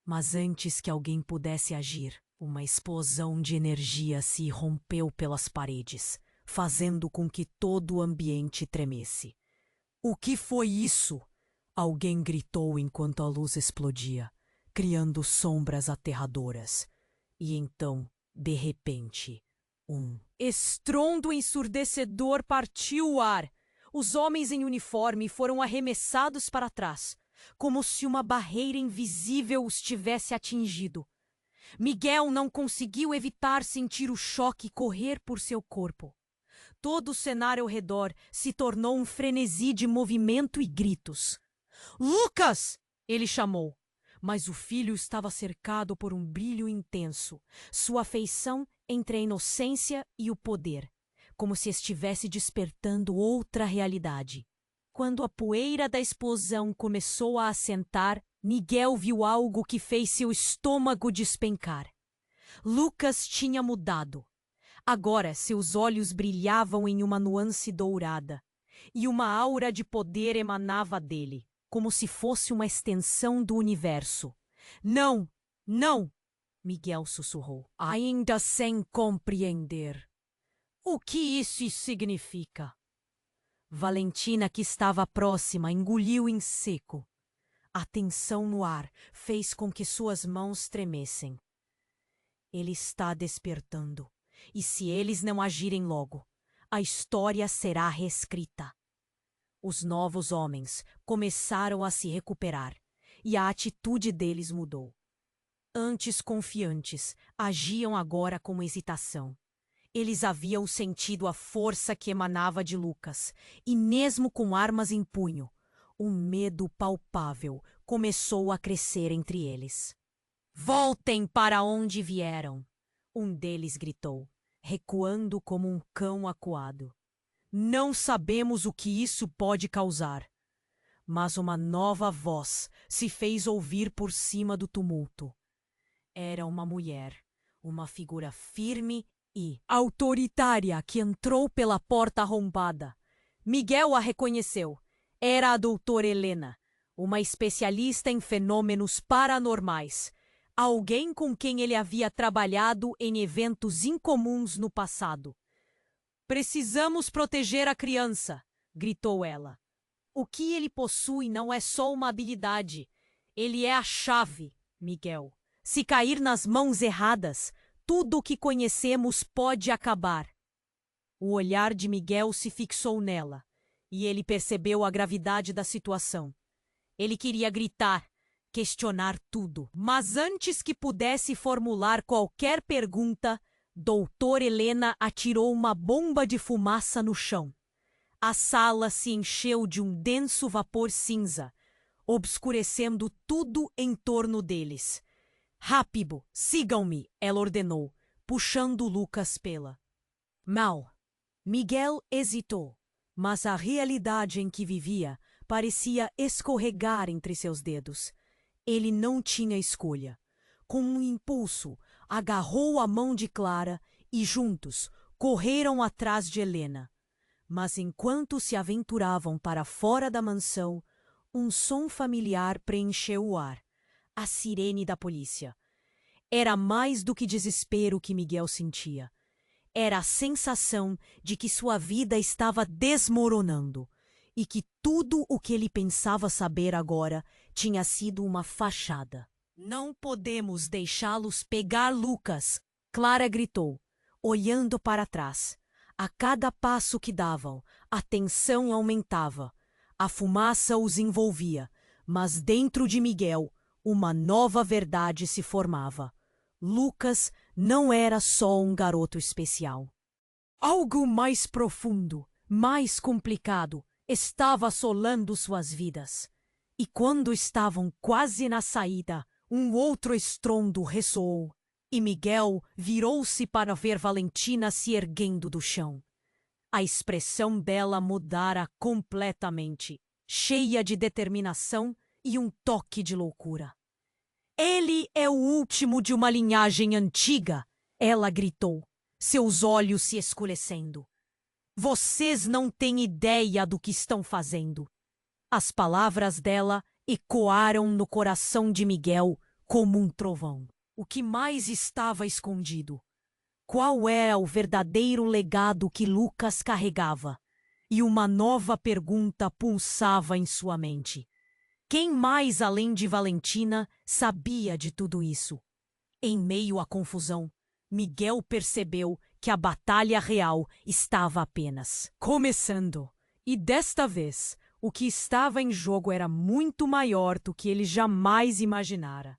Speaker 1: Mas antes que alguém pudesse agir, uma explosão de energia se rompeu pelas paredes, fazendo com que todo o ambiente tremesse. O que foi isso? Alguém gritou enquanto a luz explodia, criando sombras aterradoras. E então, de repente, um estrondo ensurdecedor partiu o ar. Os homens em uniforme foram arremessados para trás, como se uma barreira invisível os tivesse atingido. Miguel não conseguiu evitar sentir o choque correr por seu corpo. Todo o cenário ao redor se tornou um frenesi de movimento e gritos. "Lucas!" ele chamou. Mas o filho estava cercado por um brilho intenso, sua afeição entre a inocência e o poder, como se estivesse despertando outra realidade. Quando a poeira da explosão começou a assentar, Miguel viu algo que fez seu estômago despencar. Lucas tinha mudado. Agora seus olhos brilhavam em uma nuance dourada, e uma aura de poder emanava dele, como se fosse uma extensão do universo. "Não, não!" Miguel sussurrou, ainda sem compreender. "O que isso significa?" Valentina, que estava próxima, engoliu em seco. A tensão no ar fez com que suas mãos tremessem. "Ele está despertando, e se eles não agirem logo, a história será reescrita." Os novos homens começaram a se recuperar, e a atitude deles mudou. Antes confiantes, agiam agora com hesitação. Eles haviam sentido a força que emanava de Lucas, e mesmo com armas em punho, um medo palpável começou a crescer entre eles. "Voltem para onde vieram!" um deles gritou, recuando como um cão acuado. "Não sabemos o que isso pode causar." Mas uma nova voz se fez ouvir por cima do tumulto. Era uma mulher, uma figura firme e autoritária que entrou pela porta arrombada. Miguel a reconheceu. Era a doutora Helena, uma especialista em fenômenos paranormais. Alguém com quem ele havia trabalhado em eventos incomuns no passado. "Precisamos proteger a criança", gritou ela. "O que ele possui não é só uma habilidade. Ele é a chave, Miguel. Se cair nas mãos erradas, tudo o que conhecemos pode acabar." O olhar de Miguel se fixou nela, e ele percebeu a gravidade da situação. Ele queria gritar, questionar tudo, mas antes que pudesse formular qualquer pergunta, doutora Helena atirou uma bomba de fumaça no chão. A sala se encheu de um denso vapor cinza, obscurecendo tudo em torno deles. "Rápido, sigam-me", ela ordenou, puxando Lucas pela mão. Miguel hesitou, mas a realidade em que vivia parecia escorregar entre seus dedos. Ele não tinha escolha. Com um impulso, agarrou a mão de Clara e juntos correram atrás de Helena. Mas enquanto se aventuravam para fora da mansão, um som familiar preencheu o ar. A sirene da polícia. Era mais do que desespero que Miguel sentia. Era a sensação de que sua vida estava desmoronando e que tudo o que ele pensava saber agora tinha sido uma fachada. "Não podemos deixá-los pegar Lucas", Clara gritou, olhando para trás. A cada passo que davam, a tensão aumentava. A fumaça os envolvia, mas dentro de Miguel, uma nova verdade se formava. Lucas não era só um garoto especial. Algo mais profundo, mais complicado, estava assolando suas vidas. E quando estavam quase na saída, um outro estrondo ressoou, e Miguel virou-se para ver Valentina se erguendo do chão. A expressão dela mudara completamente, cheia de determinação e um toque de loucura. "Ele é o último de uma linhagem antiga", ela gritou, seus olhos se escurecendo. "Vocês não têm ideia do que estão fazendo." As palavras dela ecoaram no coração de Miguel como um trovão. O que mais estava escondido? Qual era o verdadeiro legado que Lucas carregava? E uma nova pergunta pulsava em sua mente. Quem mais além de Valentina sabia de tudo isso? Em meio à confusão, Miguel percebeu que a batalha real estava apenas começando. E desta vez, o que estava em jogo era muito maior do que ele jamais imaginara.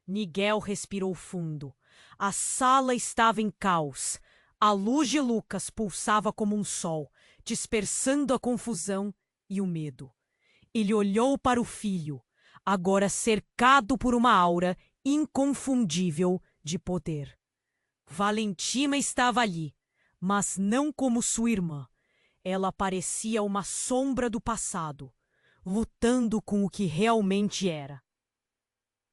Speaker 1: Miguel respirou fundo. A sala estava em caos. A luz de Lucas pulsava como um sol, dispersando a confusão e o medo. Ele olhou para o filho, agora cercado por uma aura inconfundível de poder. Valentina estava ali, mas não como sua irmã. Ela parecia uma sombra do passado, lutando com o que realmente era.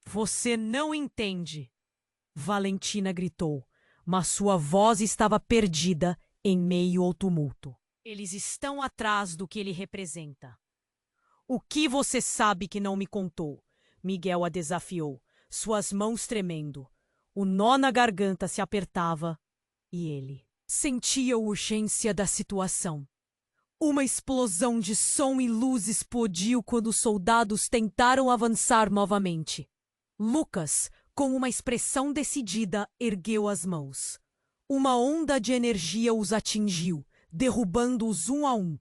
Speaker 1: Você não entende, Valentina gritou, mas sua voz estava perdida em meio ao tumulto. Eles estão atrás do que ele representa. O que você sabe que não me contou? Miguel a desafiou, suas mãos tremendo. O nó na garganta se apertava e ele sentia a urgência da situação. Uma explosão de som e luz explodiu quando os soldados tentaram avançar novamente. Lucas, com uma expressão decidida, ergueu as mãos. Uma onda de energia os atingiu, derrubando-os um a um.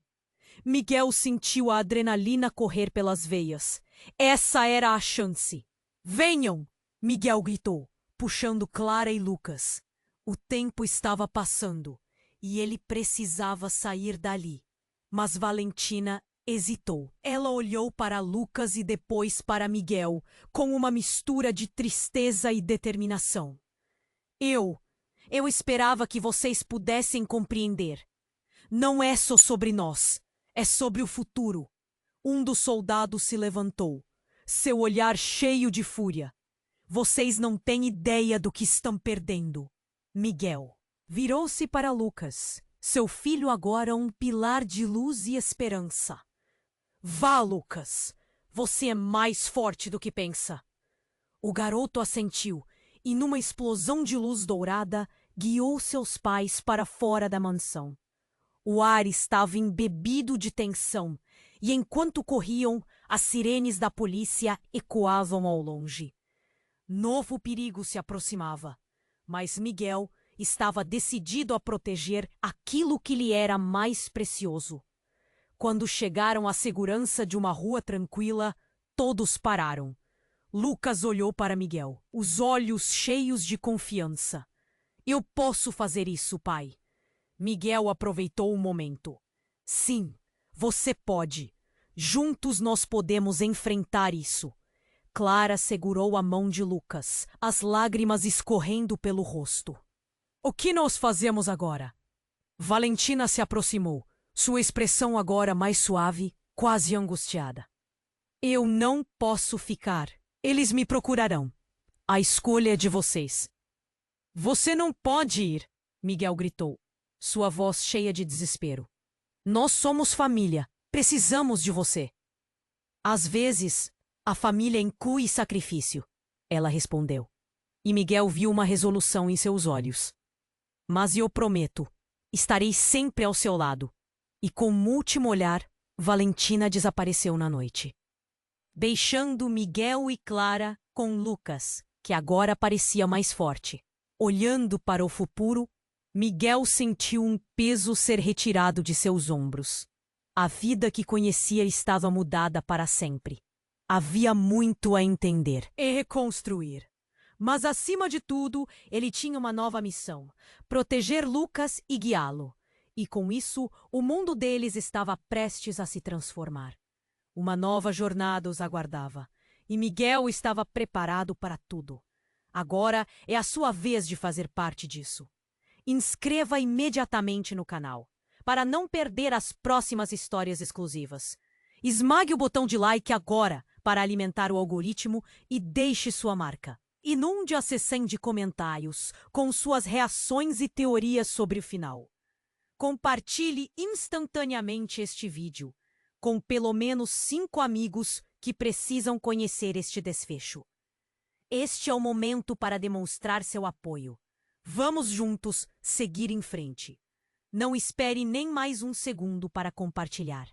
Speaker 1: Miguel sentiu a adrenalina correr pelas veias. Essa era a chance. Venham! Miguel gritou, puxando Clara e Lucas. O tempo estava passando e ele precisava sair dali. Mas Valentina hesitou. Ela olhou para Lucas e depois para Miguel, com uma mistura de tristeza e determinação. Eu esperava que vocês pudessem compreender. Não é só sobre nós, é sobre o futuro. Um dos soldados se levantou, seu olhar cheio de fúria. Vocês não têm ideia do que estão perdendo. Miguel virou-se para Lucas, seu filho agora um pilar de luz e esperança. Vá, Lucas, você é mais forte do que pensa. O garoto assentiu e, numa explosão de luz dourada, guiou seus pais para fora da mansão. O ar estava embebido de tensão e, enquanto corriam, as sirenes da polícia ecoavam ao longe. Novo perigo se aproximava, mas Miguel estava decidido a proteger aquilo que lhe era mais precioso. Quando chegaram à segurança de uma rua tranquila, todos pararam. Lucas olhou para Miguel, os olhos cheios de confiança. Eu posso fazer isso, pai. Miguel aproveitou o momento. Sim, você pode. Juntos nós podemos enfrentar isso. Clara segurou a mão de Lucas, as lágrimas escorrendo pelo rosto. O que nós fazemos agora? Valentina se aproximou, sua expressão agora mais suave, quase angustiada. Eu não posso ficar. Eles me procurarão. A escolha é de vocês. Você não pode ir, Miguel gritou, sua voz cheia de desespero. Nós somos família. Precisamos de você. Às vezes, a família inclui sacrifício, ela respondeu. E Miguel viu uma resolução em seus olhos. Mas eu prometo, estarei sempre ao seu lado. E com um último olhar, Valentina desapareceu na noite. Deixando Miguel e Clara com Lucas, que agora parecia mais forte. Olhando para o futuro, Miguel sentiu um peso ser retirado de seus ombros. A vida que conhecia estava mudada para sempre. Havia muito a entender e reconstruir. Mas, acima de tudo, ele tinha uma nova missão: proteger Lucas e guiá-lo. E com isso, o mundo deles estava prestes a se transformar. Uma nova jornada os aguardava, e Miguel estava preparado para tudo. Agora é a sua vez de fazer parte disso. Inscreva imediatamente no canal, para não perder as próximas histórias exclusivas. Esmague o botão de like agora para alimentar o algoritmo e deixe sua marca. Inunde a seção de comentários com suas reações e teorias sobre o final. Compartilhe instantaneamente este vídeo com pelo menos 5 amigos que precisam conhecer este desfecho. Este é o momento para demonstrar seu apoio. Vamos juntos seguir em frente. Não espere nem mais um segundo para compartilhar.